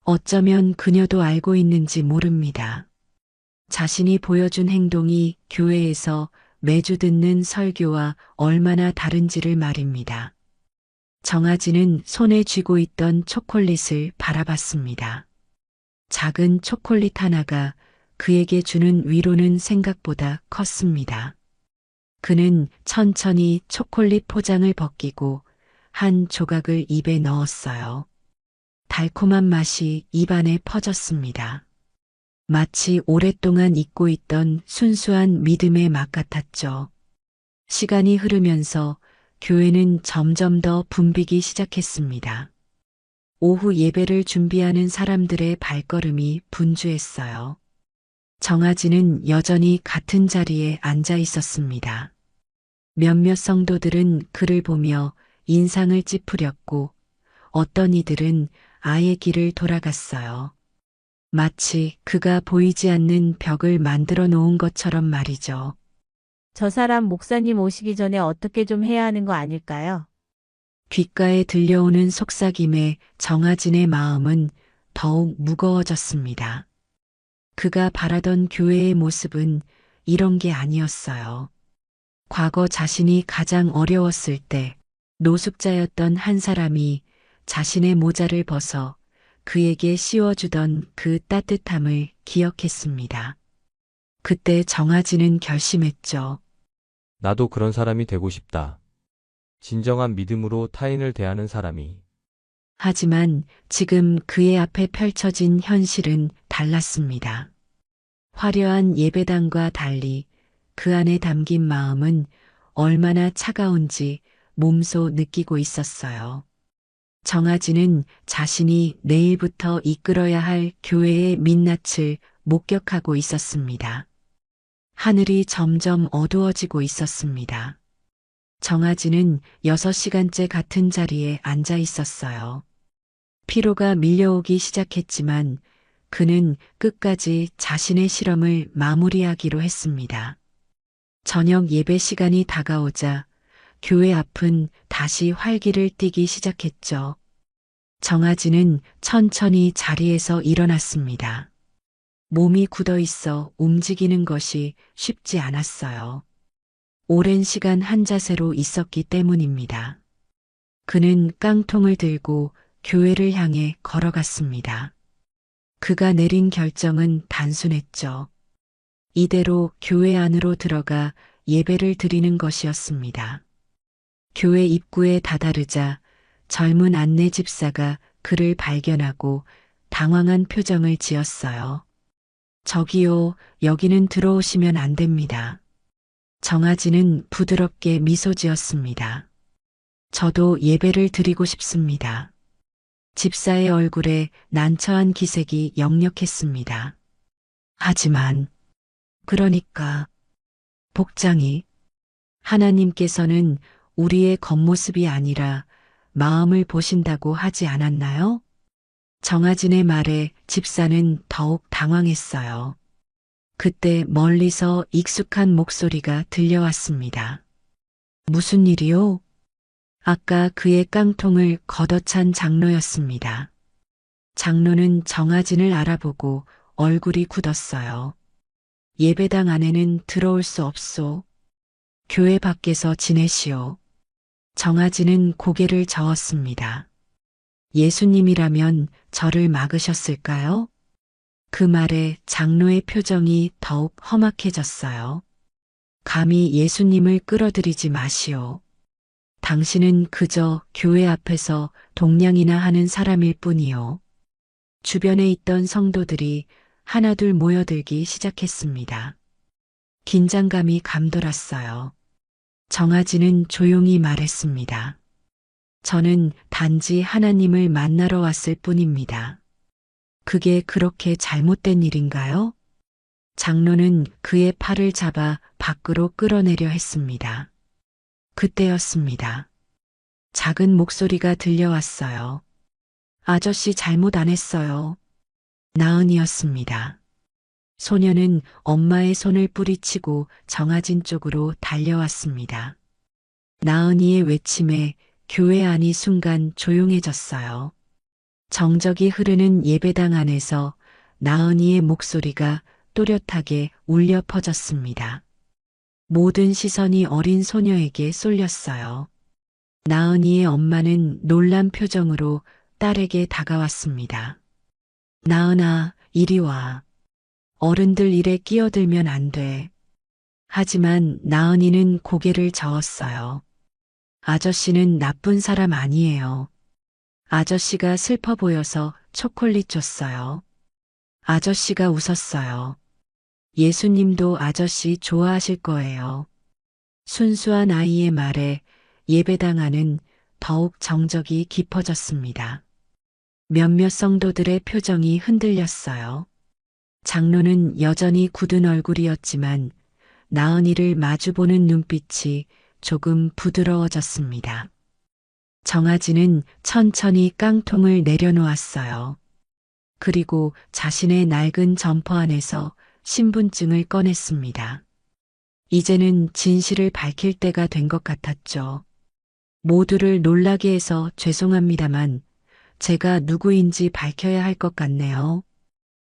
어쩌면 그녀도 알고 있는지 모릅니다. 자신이 보여준 행동이 교회에서 매주 듣는 설교와 얼마나 다른지를 말입니다. 정아진은 손에 쥐고 있던 초콜릿을 바라봤습니다. 작은 초콜릿 하나가 그에게 주는 위로는 생각보다 컸습니다. 그는 천천히 초콜릿 포장을 벗기고 한 조각을 입에 넣었어요. 달콤한 맛이 입안에 퍼졌습니다. 마치 오랫동안 잊고 있던 순수한 믿음의 맛 같았죠. 시간이 흐르면서 교회는 점점 더 붐비기 시작했습니다. 오후 예배를 준비하는 사람들의 발걸음이 분주했어요. 정아진은 여전히 같은 자리에 앉아 있었습니다. 몇몇 성도들은 그를 보며 인상을 찌푸렸고 어떤 이들은 아예 길을 돌아갔어요. 마치 그가 보이지 않는 벽을 만들어 놓은 것처럼 말이죠. 저 사람 목사님 오시기 전에 어떻게 좀 해야 하는 거 아닐까요? 귓가에 들려오는 속삭임에 정아진의 마음은 더욱 무거워졌습니다. 그가 바라던 교회의 모습은 이런 게 아니었어요. 과거 자신이 가장 어려웠을 때 노숙자였던 한 사람이 자신의 모자를 벗어 그에게 씌워주던 그 따뜻함을 기억했습니다. 그때 정아진은 결심했죠. 나도 그런 사람이 되고 싶다. 진정한 믿음으로 타인을 대하는 사람이. 하지만 지금 그의 앞에 펼쳐진 현실은 달랐습니다. 화려한 예배당과 달리 그 안에 담긴 마음은 얼마나 차가운지 몸소 느끼고 있었어요. 정아진은 자신이 내일부터 이끌어야 할 교회의 민낯을 목격하고 있었습니다. 하늘이 점점 어두워지고 있었습니다. 정아진은 6시간째 같은 자리에 앉아 있었어요. 피로가 밀려오기 시작했지만 그는 끝까지 자신의 실험을 마무리하기로 했습니다. 저녁 예배 시간이 다가오자 교회 앞은 다시 활기를 띠기 시작했죠. 정아진은 천천히 자리에서 일어났습니다. 몸이 굳어 있어 움직이는 것이 쉽지 않았어요. 오랜 시간 한 자세로 있었기 때문입니다. 그는 깡통을 들고 교회를 향해 걸어갔습니다. 그가 내린 결정은 단순했죠. 이대로 교회 안으로 들어가 예배를 드리는 것이었습니다. 교회 입구에 다다르자 젊은 안내 집사가 그를 발견하고 당황한 표정을 지었어요. 저기요, 여기는 들어오시면 안 됩니다. 정아지는 부드럽게 미소 지었습니다. 저도 예배를 드리고 싶습니다. 집사의 얼굴에 난처한 기색이 역력했습니다. 하지만, 그러니까, 복장이, 하나님께서는 우리의 겉모습이 아니라 마음을 보신다고 하지 않았나요? 정아진의 말에 집사는 더욱 당황했어요. 그때 멀리서 익숙한 목소리가 들려왔습니다. 무슨 일이요? 아까 그의 깡통을 걷어찬 장로였습니다. 장로는 정아진을 알아보고 얼굴이 굳었어요. 예배당 안에는 들어올 수 없소. 교회 밖에서 지내시오. 정아진은 고개를 저었습니다. 예수님이라면 저를 막으셨을까요? 그 말에 장로의 표정이 더욱 험악해졌어요. 감히 예수님을 끌어들이지 마시오. 당신은 그저 교회 앞에서 동냥이나 하는 사람일 뿐이요. 주변에 있던 성도들이 하나둘 모여들기 시작했습니다. 긴장감이 감돌았어요. 정아진은 조용히 말했습니다. 저는 단지 하나님을 만나러 왔을 뿐입니다. 그게 그렇게 잘못된 일인가요? 장로는 그의 팔을 잡아 밖으로 끌어내려 했습니다. 그때였습니다. 작은 목소리가 들려왔어요. 아저씨 잘못 안 했어요. 나은이었습니다. 소녀는 엄마의 손을 뿌리치고 정아진 쪽으로 달려왔습니다. 나은이의 외침에 교회 안이 순간 조용해졌어요. 정적이 흐르는 예배당 안에서 나은이의 목소리가 또렷하게 울려 퍼졌습니다. 모든 시선이 어린 소녀에게 쏠렸어요. 나은이의 엄마는 놀란 표정으로 딸에게 다가왔습니다. 나은아, 이리 와. 어른들 일에 끼어들면 안 돼. 하지만 나은이는 고개를 저었어요. 아저씨는 나쁜 사람 아니에요. 아저씨가 슬퍼 보여서 초콜릿 줬어요. 아저씨가 웃었어요. 예수님도 아저씨 좋아하실 거예요. 순수한 아이의 말에 예배당 안은 더욱 정적이 깊어졌습니다. 몇몇 성도들의 표정이 흔들렸어요. 장로는 여전히 굳은 얼굴이었지만 나은이를 마주보는 눈빛이 조금 부드러워졌습니다. 정아진은 천천히 깡통을 내려놓았어요. 그리고 자신의 낡은 점퍼 안에서 신분증을 꺼냈습니다. 이제는 진실을 밝힐 때가 된 것 같았죠. 모두를 놀라게 해서 죄송합니다만 제가 누구인지 밝혀야 할 것 같네요.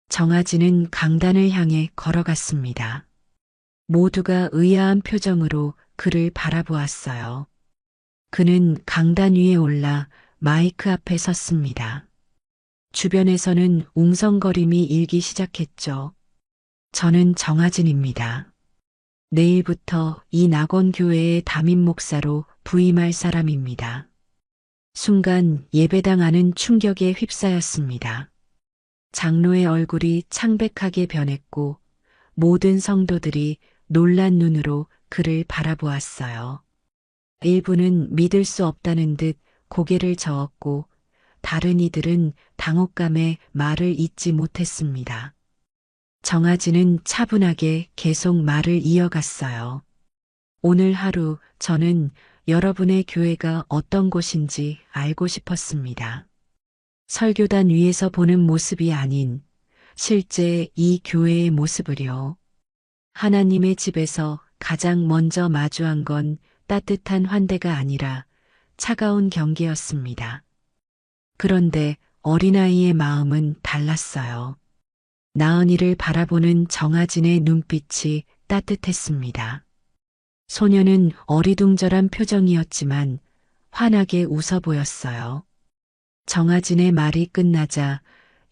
정아진은 강단을 향해 걸어갔습니다. 모두가 의아한 표정으로 그를 바라보았어요. 그는 강단 위에 올라 마이크 앞에 섰습니다. 주변에서는 웅성거림이 일기 시작했죠. 저는 정아진입니다. 내일부터 이 낙원교회의 담임 목사로 부임할 사람입니다. 순간 예배당 안은 충격에 휩싸였습니다. 장로의 얼굴이 창백하게 변했고 모든 성도들이 놀란 눈으로 그를 바라보았어요. 일부는 믿을 수 없다는 듯 고개를 저었고 다른 이들은 당혹감에 말을 잇지 못했습니다. 정아진은 차분하게 계속 말을 이어갔어요. 오늘 하루 저는 여러분의 교회가 어떤 곳인지 알고 싶었습니다. 설교단 위에서 보는 모습이 아닌 실제 이 교회의 모습을요. 하나님의 집에서 가장 먼저 마주한 건 따뜻한 환대가 아니라 차가운 경계였습니다. 그런데 어린아이의 마음은 달랐어요. 나은이를 바라보는 정아진의 눈빛이 따뜻했습니다. 소녀는 어리둥절한 표정이었지만 환하게 웃어 보였어요. 정아진의 말이 끝나자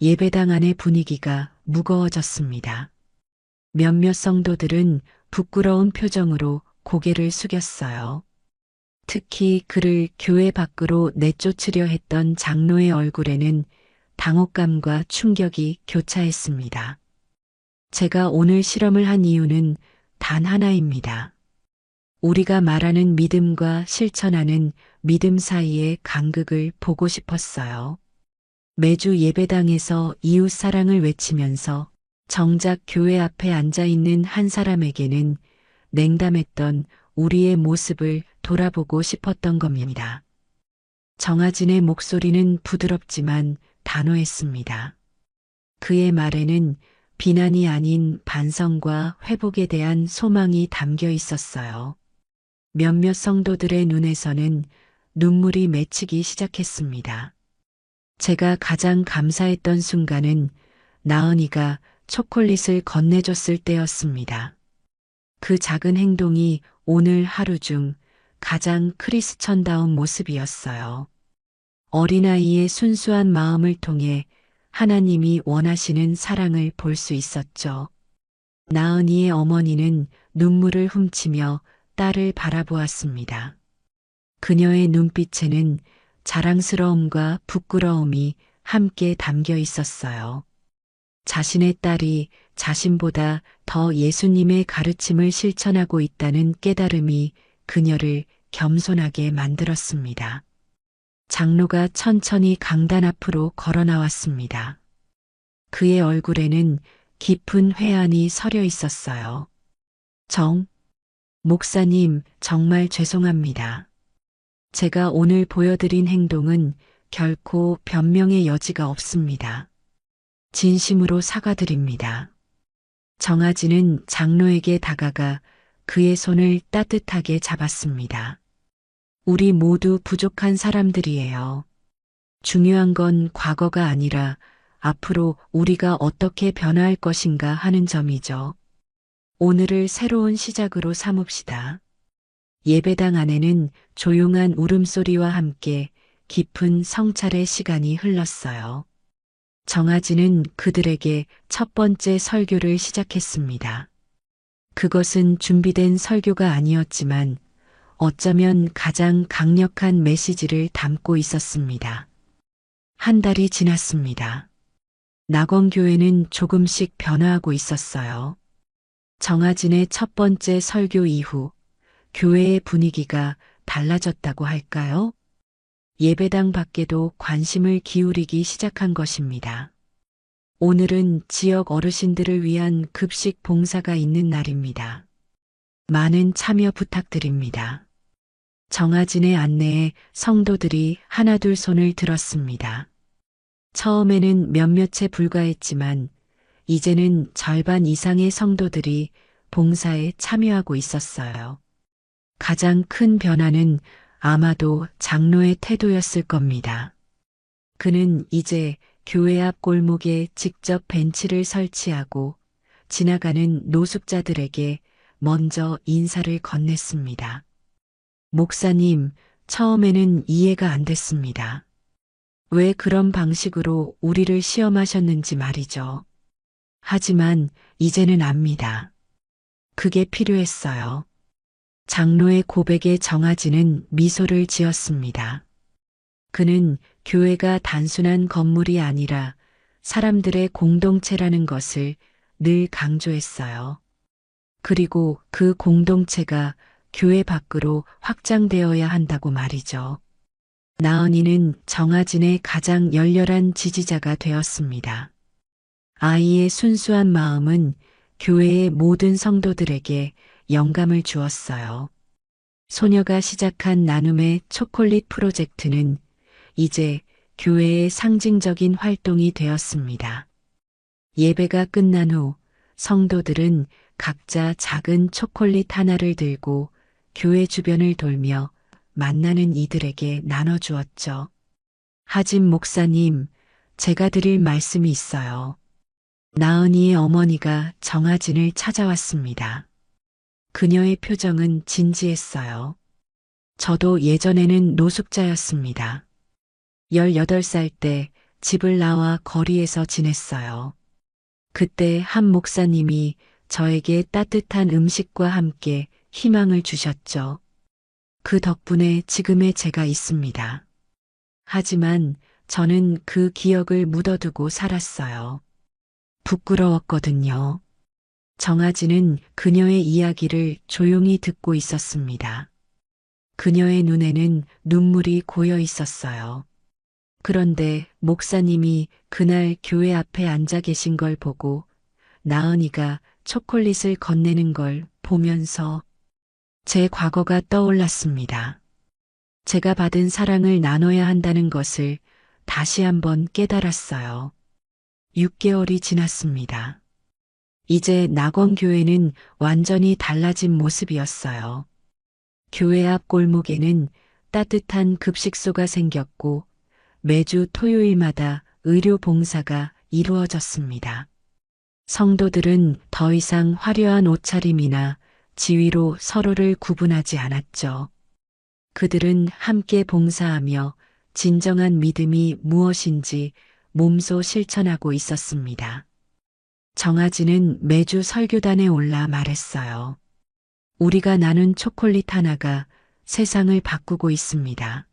예배당 안의 분위기가 무거워졌습니다. 몇몇 성도들은 부끄러운 표정으로 고개를 숙였어요. 특히 그를 교회 밖으로 내쫓으려 했던 장로의 얼굴에는 당혹감과 충격이 교차했습니다. 제가 오늘 실험을 한 이유는 단 하나입니다. 우리가 말하는 믿음과 실천하는 믿음 사이의 간극을 보고 싶었어요. 매주 예배당에서 이웃 사랑을 외치면서 정작 교회 앞에 앉아 있는 한 사람에게는 냉담했던 우리의 모습을 돌아보고 싶었던 겁니다. 정아진의 목소리는 부드럽지만 단호했습니다. 그의 말에는 비난이 아닌 반성과 회복에 대한 소망이 담겨 있었어요. 몇몇 성도들의 눈에서는 눈물이 맺히기 시작했습니다. 제가 가장 감사했던 순간은 나은이가 초콜릿을 건네줬을 때였습니다. 그 작은 행동이 오늘 하루 중 가장 크리스천다운 모습이었어요. 어린아이의 순수한 마음을 통해 하나님이 원하시는 사랑을 볼 수 있었죠. 나은이의 어머니는 눈물을 훔치며 딸을 바라보았습니다. 그녀의 눈빛에는 자랑스러움과 부끄러움이 함께 담겨 있었어요. 자신의 딸이 자신보다 더 예수님의 가르침을 실천하고 있다는 깨달음이 그녀를 겸손하게 만들었습니다. 장로가 천천히 강단 앞으로 걸어 나왔습니다. 그의 얼굴에는 깊은 회한이 서려 있었어요. 목사님, 정말 죄송합니다. 제가 오늘 보여드린 행동은 결코 변명의 여지가 없습니다. 진심으로 사과드립니다. 정아진은 장로에게 다가가 그의 손을 따뜻하게 잡았습니다. 우리 모두 부족한 사람들이에요. 중요한 건 과거가 아니라 앞으로 우리가 어떻게 변화할 것인가 하는 점이죠. 오늘을 새로운 시작으로 삼읍시다. 예배당 안에는 조용한 울음소리와 함께 깊은 성찰의 시간이 흘렀어요. 정아진은 그들에게 첫 번째 설교를 시작했습니다. 그것은 준비된 설교가 아니었지만 어쩌면 가장 강력한 메시지를 담고 있었습니다. 한 달이 지났습니다. 낙원교회는 조금씩 변화하고 있었어요. 정아진의 첫 번째 설교 이후 교회의 분위기가 달라졌다고 할까요? 예배당 밖에도 관심을 기울이기 시작한 것입니다. 오늘은 지역 어르신들을 위한 급식 봉사가 있는 날입니다. 많은 참여 부탁드립니다. 정아진의 안내에 성도들이 하나둘 손을 들었습니다. 처음에는 몇몇에 불과했지만 이제는 절반 이상의 성도들이 봉사에 참여하고 있었어요. 가장 큰 변화는 아마도 장로의 태도였을 겁니다. 그는 이제 교회 앞 골목에 직접 벤치를 설치하고 지나가는 노숙자들에게 먼저 인사를 건넸습니다. 목사님, 처음에는 이해가 안 됐습니다. 왜 그런 방식으로 우리를 시험하셨는지 말이죠. 하지만 이제는 압니다. 그게 필요했어요. 장로의 고백에 정아진은 미소를 지었습니다. 그는 교회가 단순한 건물이 아니라 사람들의 공동체라는 것을 늘 강조했어요. 그리고 그 공동체가 교회 밖으로 확장되어야 한다고 말이죠. 나은이는 정아진의 가장 열렬한 지지자가 되었습니다. 아이의 순수한 마음은 교회의 모든 성도들에게 영감을 주었어요. 소녀가 시작한 나눔의 초콜릿 프로젝트는 이제 교회의 상징적인 활동이 되었습니다. 예배가 끝난 후 성도들은 각자 작은 초콜릿 하나를 들고 교회 주변을 돌며 만나는 이들에게 나눠주었죠. 하진 목사님, 제가 드릴 말씀이 있어요. 나은이의 어머니가 정아진을 찾아왔습니다. 그녀의 표정은 진지했어요. 저도 예전에는 노숙자였습니다. 18살 때 집을 나와 거리에서 지냈어요. 그때 한 목사님이 저에게 따뜻한 음식과 함께 희망을 주셨죠. 그 덕분에 지금의 제가 있습니다. 하지만 저는 그 기억을 묻어두고 살았어요. 부끄러웠거든요. 정아지는 그녀의 이야기를 조용히 듣고 있었습니다. 그녀의 눈에는 눈물이 고여 있었어요. 그런데 목사님이 그날 교회 앞에 앉아 계신 걸 보고 나은이가 초콜릿을 건네는 걸 보면서 제 과거가 떠올랐습니다. 제가 받은 사랑을 나눠야 한다는 것을 다시 한번 깨달았어요. 6개월이 지났습니다. 이제 낙원교회는 완전히 달라진 모습이었어요. 교회 앞 골목에는 따뜻한 급식소가 생겼고 매주 토요일마다 의료 봉사가 이루어졌습니다. 성도들은 더 이상 화려한 옷차림이나 지위로 서로를 구분하지 않았죠. 그들은 함께 봉사하며 진정한 믿음이 무엇인지 몸소 실천하고 있었습니다. 정아지는 매주 설교단에 올라 말했어요. 우리가 나눈 초콜릿 하나가 세상을 바꾸고 있습니다.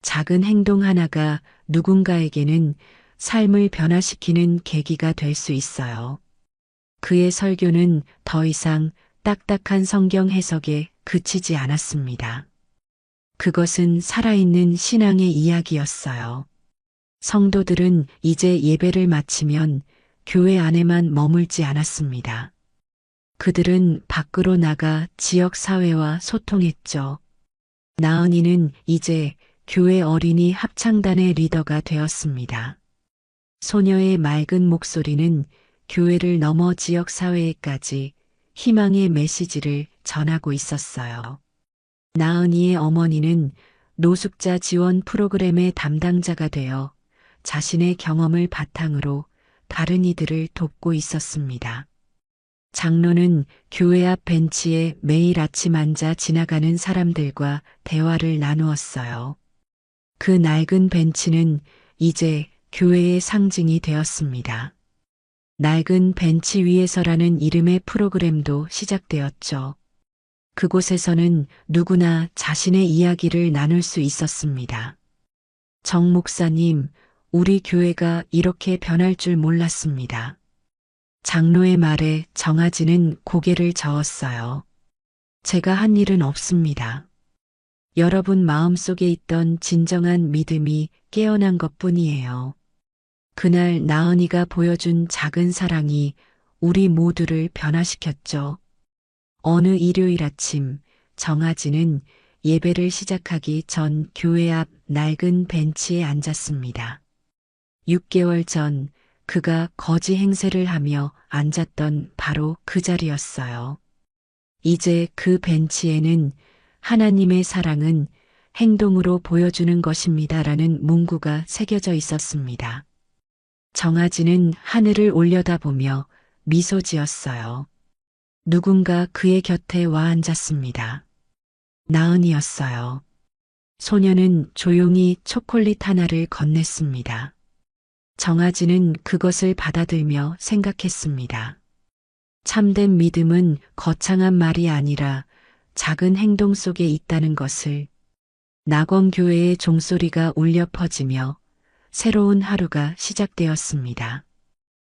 작은 행동 하나가 누군가에게는 삶을 변화시키는 계기가 될 수 있어요. 그의 설교는 더 이상 딱딱한 성경 해석에 그치지 않았습니다. 그것은 살아있는 신앙의 이야기였어요. 성도들은 이제 예배를 마치면 교회 안에만 머물지 않았습니다. 그들은 밖으로 나가 지역 사회와 소통했죠. 나은이는 이제 교회 어린이 합창단의 리더가 되었습니다. 소녀의 맑은 목소리는 교회를 넘어 지역 사회에까지 희망의 메시지를 전하고 있었어요. 나은이의 어머니는 노숙자 지원 프로그램의 담당자가 되어 자신의 경험을 바탕으로 다른 이들을 돕고 있었습니다. 장로는 교회 앞 벤치에 매일 아침 앉아 지나가는 사람들과 대화를 나누었어요. 그 낡은 벤치는 이제 교회의 상징이 되었습니다. 낡은 벤치 위에서라는 이름의 프로그램도 시작되었죠. 그곳에서는 누구나 자신의 이야기를 나눌 수 있었습니다. 정 목사님, 우리 교회가 이렇게 변할 줄 몰랐습니다. 장로의 말에 정아지는 고개를 저었어요. 제가 한 일은 없습니다. 여러분 마음속에 있던 진정한 믿음이 깨어난 것뿐이에요. 그날 나은이가 보여준 작은 사랑이 우리 모두를 변화시켰죠. 어느 일요일 아침 정아지는 예배를 시작하기 전 교회 앞 낡은 벤치에 앉았습니다. 6개월 전 그가 거지 행세를 하며 앉았던 바로 그 자리였어요. 이제 그 벤치에는 하나님의 사랑은 행동으로 보여주는 것입니다라는 문구가 새겨져 있었습니다. 정아지는 하늘을 올려다보며 미소 지었어요. 누군가 그의 곁에 와 앉았습니다. 나은이었어요. 소녀는 조용히 초콜릿 하나를 건넸습니다. 정아지는 그것을 받아들며 생각했습니다. 참된 믿음은 거창한 말이 아니라 작은 행동 속에 있다는 것을. 낙원교회의 종소리가 울려 퍼지며 새로운 하루가 시작되었습니다.